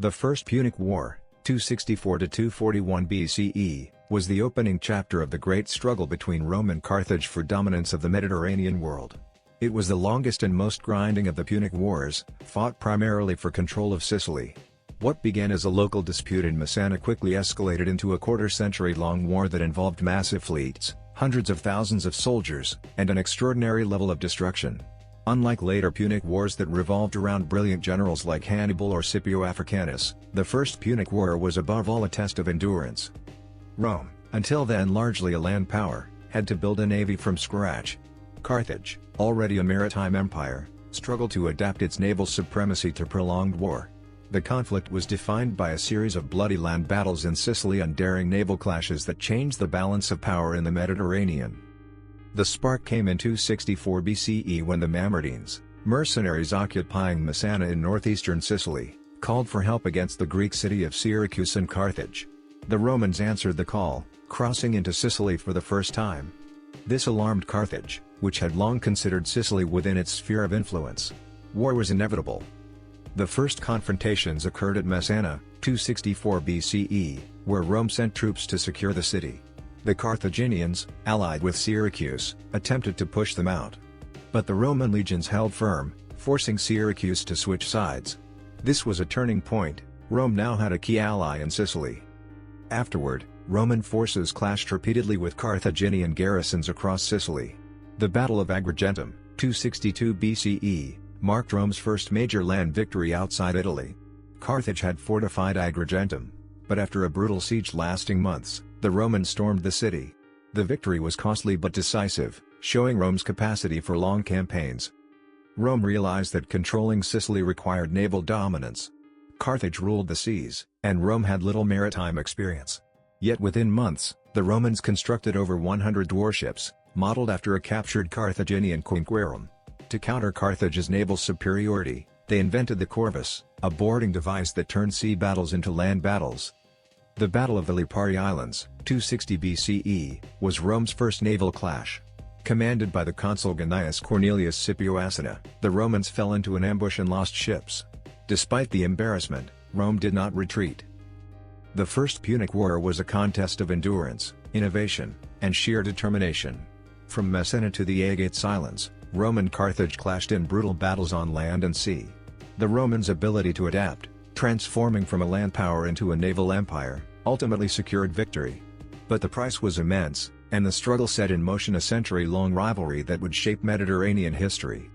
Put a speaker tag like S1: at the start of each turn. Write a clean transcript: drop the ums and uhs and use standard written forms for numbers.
S1: The First Punic War, 264–241 BCE, was the opening chapter of the great struggle between Rome and Carthage for dominance of the Mediterranean world. It was the longest and most grinding of the Punic Wars, fought primarily for control of Sicily. What began as a local dispute in Messana quickly escalated into a quarter-century-long war that involved massive fleets, hundreds of thousands of soldiers, and an extraordinary level of destruction. Unlike later Punic Wars that revolved around brilliant generals like Hannibal or Scipio Africanus, the First Punic War was above all a test of endurance. Rome, until then largely a land power, had to build a navy from scratch. Carthage, already a maritime empire, struggled to adapt its naval supremacy to prolonged war. The conflict was defined by a series of bloody land battles in Sicily and daring naval clashes that changed the balance of power in the Mediterranean. The spark came in 264 BCE when the Mamertines, mercenaries occupying Messana in northeastern Sicily, called for help against the Greek city of Syracuse and Carthage. The Romans answered the call, crossing into Sicily for the first time. This alarmed Carthage, which had long considered Sicily within its sphere of influence. War was inevitable. The first confrontations occurred at Messana, 264 BCE, where Rome sent troops to secure the city. The Carthaginians, allied with Syracuse, attempted to push them out. But the Roman legions held firm, forcing Syracuse to switch sides. This was a turning point. Rome now had a key ally in Sicily. Afterward, Roman forces clashed repeatedly with Carthaginian garrisons across Sicily. The Battle of Agrigentum, 262 BCE, marked Rome's first major land victory outside Italy. Carthage had fortified Agrigentum, but after a brutal siege lasting months, the Romans stormed the city. The victory was costly but decisive, showing Rome's capacity for long campaigns. Rome realized that controlling Sicily required naval dominance. Carthage ruled the seas, and Rome had little maritime experience. Yet within months, the Romans constructed over 100 warships, modeled after a captured Carthaginian quinquerum. To counter Carthage's naval superiority, they invented the corvus, a boarding device that turned sea battles into land battles. The Battle of the Lipari Islands, 260 BCE, was Rome's first naval clash. Commanded by the consul Gnaeus Cornelius Scipio Asina, the Romans fell into an ambush and lost ships. Despite the embarrassment, Rome did not retreat. The First Punic War was a contest of endurance, innovation, and sheer determination. From Messana to the Aegates Islands, Rome and Carthage clashed in brutal battles on land and sea. The Romans' ability to adapt, transforming from a land power into a naval empire, ultimately secured victory. But the price was immense, and the struggle set in motion a century-long rivalry that would shape Mediterranean history.